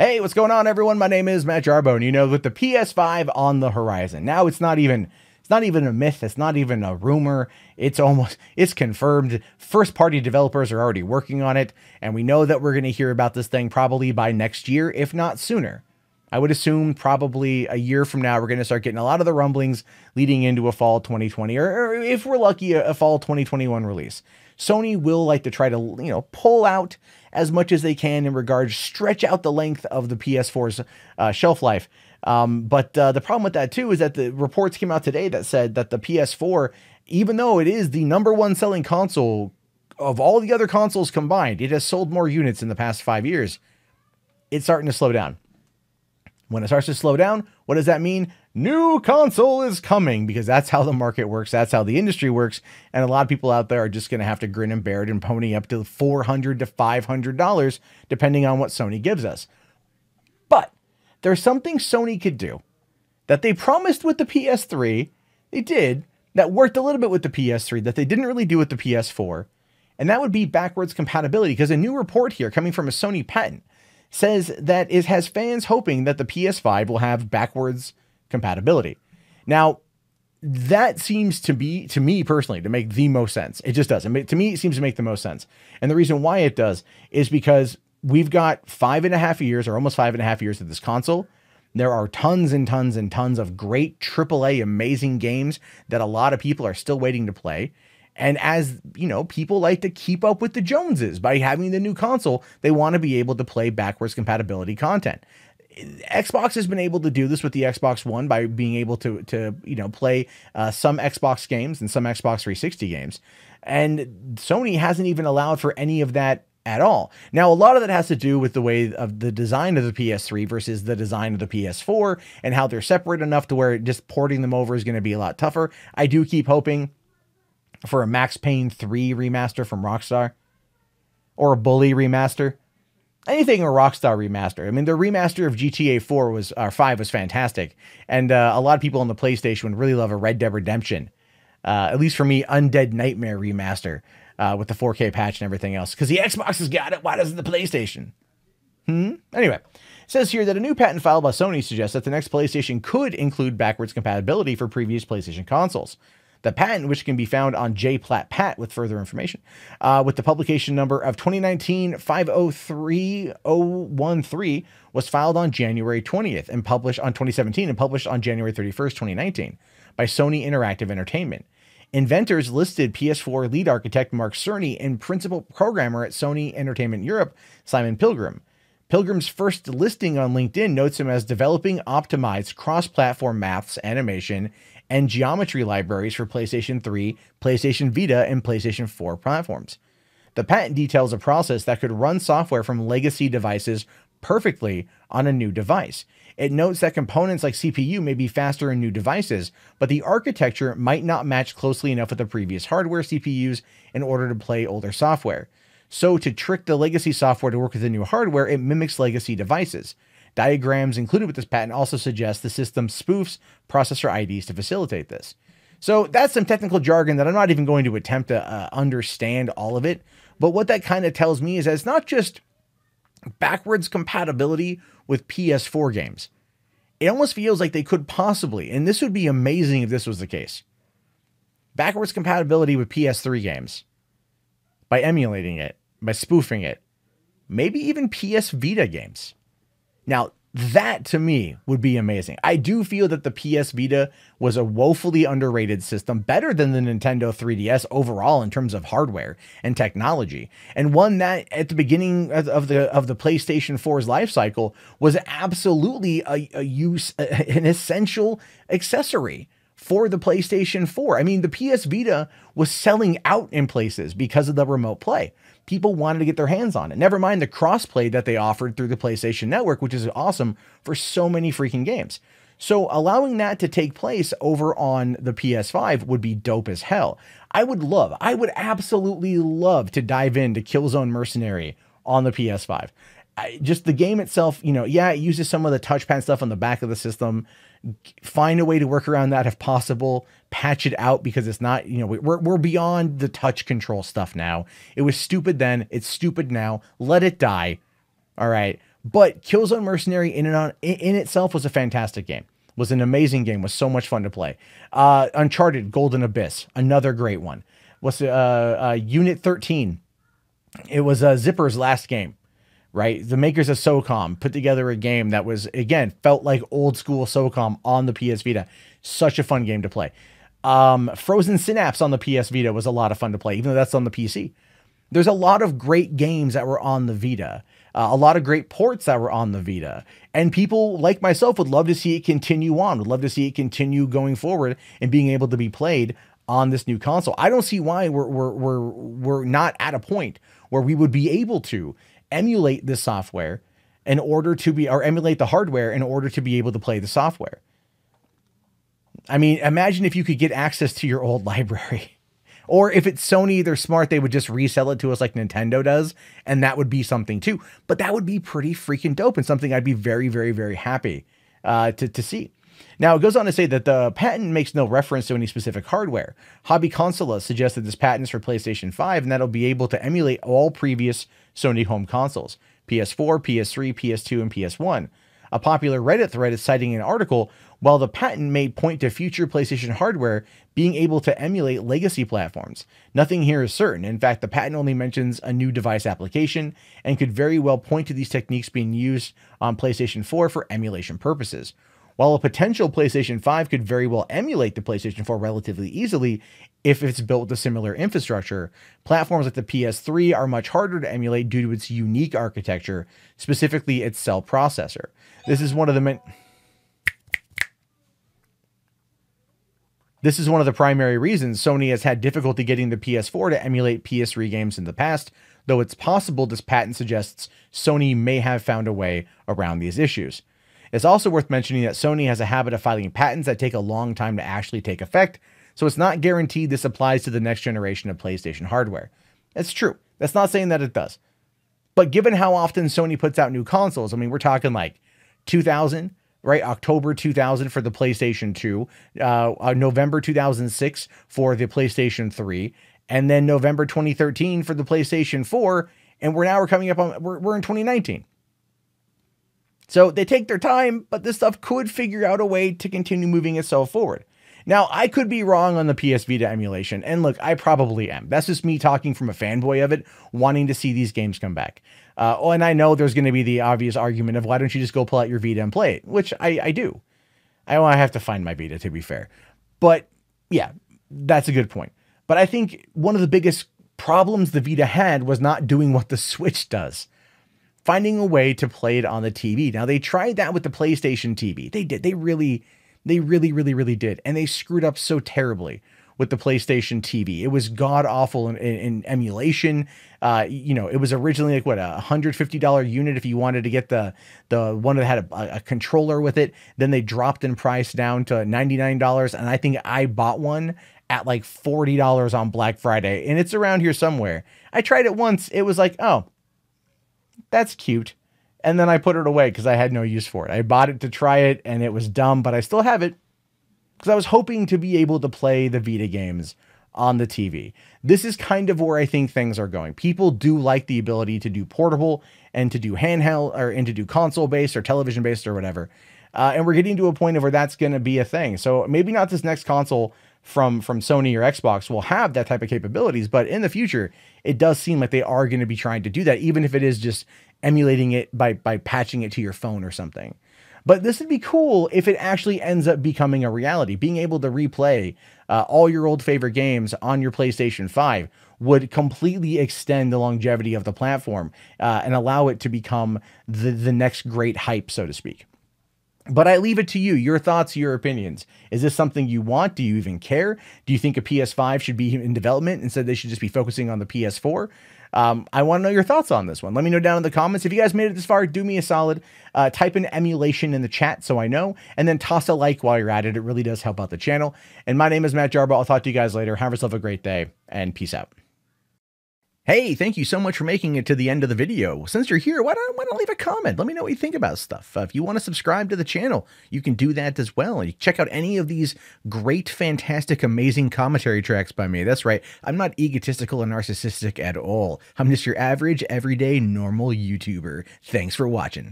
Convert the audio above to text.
Hey, what's going on, everyone? My name is Matt Jarbo, and with the PS5 on the horizon. Now, it's not even a myth. It's not even a rumor. It's confirmed. First-party developers are already working on it, and we know that we're going to hear about this thing probably by next year, if not sooner. I would assume probably a year from now, we're going to start getting a lot of the rumblings leading into a fall 2020, or if we're lucky, a fall 2021 release. Sony will like to try to, pull out as much as they can in regards, stretch out the length of the PS4's shelf life. But the problem with that too is that the reports came out today that said that the PS4, even though it is the #1 selling console of all the other consoles combined, it has sold more units in the past 5 years. It's starting to slow down. When it starts to slow down, what does that mean? New console is coming, because that's how the market works. That's how the industry works. And a lot of people out there are just going to have to grin and bear it and pony up to $400 to $500, depending on what Sony gives us. But there's something Sony could do that they promised with the PS3. They did. That worked a little bit with the PS3 that they didn't really do with the PS4. And that would be backwards compatibility, because a new report here coming from a Sony patent says that it has fans hoping that the PS5 will have backwards compatibility. Now, that seems to me personally, to make the most sense. It just does. To me, it seems to make the most sense. And the reason why it does is because we've got 5.5 years, or almost 5.5 years of this console. There are tons and tons and tons of great AAA amazing games that a lot of people are still waiting to play. And as people like to keep up with the Joneses by having the new console, they want to be able to play backwards compatibility content. Xbox has been able to do this with the Xbox One by being able to play some Xbox games and some Xbox 360 games. And Sony hasn't even allowed for any of that at all. Now, a lot of that has to do with the way of the design of the PS3 versus the design of the PS4, and how they're separate enough to where just porting them over is going to be a lot tougher. I do keep hoping for a Max Payne 3 remaster from Rockstar, or a Bully remaster. Anything a Rockstar remaster. I mean, the remaster of GTA 5 was fantastic. And a lot of people on the PlayStation would really love a Red Dead Redemption. At least for me, Undead Nightmare remaster with the 4K patch and everything else. Because the Xbox has got it. Why doesn't the PlayStation? Anyway, it says here that a new patent filed by Sony suggests that the next PlayStation could include backwards compatibility for previous PlayStation consoles. The patent, which can be found on JPlatPat with further information, with the publication number of 2019-503013, was filed on January 20th and published on 2017 and published on January 31st, 2019 by Sony Interactive Entertainment. Inventors listed PS4 lead architect Mark Cerny and principal programmer at Sony Entertainment Europe, Simon Pilgrim. Pilgrim's first listing on LinkedIn notes him as developing optimized cross-platform maths, animation, and geometry libraries for PlayStation 3, PlayStation Vita, and PlayStation 4 platforms. The patent details a process that could run software from legacy devices perfectly on a new device. It notes that components like CPU may be faster in new devices, but the architecture might not match closely enough with the previous hardware CPUs in order to play older software. So to trick the legacy software to work with the new hardware, it mimics legacy devices. Diagrams included with this patent also suggest the system spoofs processor IDs to facilitate this. So that's some technical jargon that I'm not even going to attempt to understand all of it. But what that kind of tells me is that it's not just backwards compatibility with PS4 games. It almost feels like they could possibly, and this would be amazing if this was the case, backwards compatibility with PS3 games by emulating it, by spoofing it, maybe even PS Vita games. Now, that to me would be amazing. I do feel that the PS Vita was a woefully underrated system, better than the Nintendo 3DS overall in terms of hardware and technology, and one that at the beginning of the PlayStation 4's life cycle was absolutely an essential accessory for the PlayStation 4. I mean, the PS Vita was selling out in places because of the remote play. People wanted to get their hands on it. Never mind the crossplay that they offered through the PlayStation Network, which is awesome for so many freaking games. So allowing that to take place over on the PS5 would be dope as hell. I would absolutely love to dive into Killzone Mercenary on the PS5. Just the game itself, yeah, it uses some of the touchpad stuff on the back of the system. Find a way to work around that if possible. Patch it out, because it's not, we're beyond the touch control stuff now. It was stupid then. It's stupid now. Let it die. All right. But Killzone Mercenary in itself was a fantastic game. Was an amazing game. Was so much fun to play. Uncharted Golden Abyss, another great one. Was Unit 13. It was Zipper's last game, right? The makers of SOCOM put together a game that was, again, felt like old school SOCOM on the PS Vita. Such a fun game to play. Frozen Synapse on the PS Vita was a lot of fun to play, even though that's on the PC. There's a lot of great games that were on the Vita, a lot of great ports that were on the Vita, and people like myself would love to see it continue on, would love to see it continue going forward and being able to be played on this new console. I don't see why we're not at a point where we would be able to emulate this software in order to be, or emulate the hardware in order to be able to play the software. I mean, imagine if you could get access to your old library. Or if it's Sony, they're smart, they would just resell it to us like Nintendo does, and that would be something too. But that would be pretty freaking dope and something I'd be very, very, very happy to see. Now, it goes on to say that the patent makes no reference to any specific hardware. Hobby Consola suggests that this patent is for PlayStation 5, and that'll be able to emulate all previous Sony home consoles, PS4, PS3, PS2, and PS1. A popular Reddit thread is citing an article, while the patent may point to future PlayStation hardware being able to emulate legacy platforms. Nothing here is certain. In fact, the patent only mentions a new device application and could very well point to these techniques being used on PlayStation 4 for emulation purposes. While a potential PlayStation 5 could very well emulate the PlayStation 4 relatively easily if it's built with a similar infrastructure, platforms like the PS3 are much harder to emulate due to its unique architecture, specifically its cell processor. This is one of the primary reasons Sony has had difficulty getting the PS4 to emulate PS3 games in the past, though it's possible this patent suggests Sony may have found a way around these issues. It's also worth mentioning that Sony has a habit of filing patents that take a long time to actually take effect, so it's not guaranteed this applies to the next generation of PlayStation hardware. It's true. That's not saying that it does. But given how often Sony puts out new consoles, I mean, we're talking like 2000, right? October 2000 for the PlayStation 2, November 2006 for the PlayStation 3, and then November 2013 for the PlayStation 4, and we're coming up on, we're in 2019. So they take their time, but this stuff could figure out a way to continue moving itself forward. Now, I could be wrong on the PS Vita emulation, and look, I probably am. That's just me talking from a fanboy of it, wanting to see these games come back. And I know there's going to be the obvious argument of why don't you just go pull out your Vita and play it, which I do. I have to find my Vita, to be fair. But yeah, that's a good point. But I think one of the biggest problems the Vita had was not doing what the Switch does. Finding a way to play it on the TV. Now, they tried that with the PlayStation TV. They did. They really did. And they screwed up so terribly with the PlayStation TV. It was god awful in emulation. You know, it was originally like what, $150 unit if you wanted to get the one that had a controller with it. Then they dropped in price down to $99. And I think I bought one at like $40 on Black Friday. And it's around here somewhere. I tried it once. It was like, oh, that's cute. And then I put it away because I had no use for it. I bought it to try it and it was dumb, but I still have it because I was hoping to be able to play the Vita games on the TV. This is kind of where I think things are going. People do like the ability to do portable and to do handheld and to do console based or television based or whatever. And we're getting to a point of where that's going to be a thing. So maybe not this next console from Sony or Xbox will have that type of capabilities, but in the future, it does seem like they are going to be trying to do that, even if it is just emulating it by patching it to your phone or something. But this would be cool if it actually ends up becoming a reality. Being able to replay all your old favorite games on your PlayStation 5 would completely extend the longevity of the platform and allow it to become the next great hype, so to speak. But I leave it to you, your thoughts, your opinions. Is this something you want? Do you even care? Do you think a PS5 should be in development instead they should just be focusing on the PS4? I want to know your thoughts on this one. Let me know down in the comments. If you guys made it this far, do me a solid. Type in emulation in the chat so I know, and then toss a like while you're at it. It really does help out the channel. And my name is Matt Jarbo. I'll talk to you guys later. Have yourself a great day, and peace out. Hey, thank you so much for making it to the end of the video. Since you're here, why don't leave a comment? Let me know what you think about stuff. If you want to subscribe to the channel, you can do that as well. You check out any of these great, fantastic, amazing commentary tracks by me. That's right. I'm not egotistical or narcissistic at all. I'm just your average, everyday, normal YouTuber. Thanks for watching.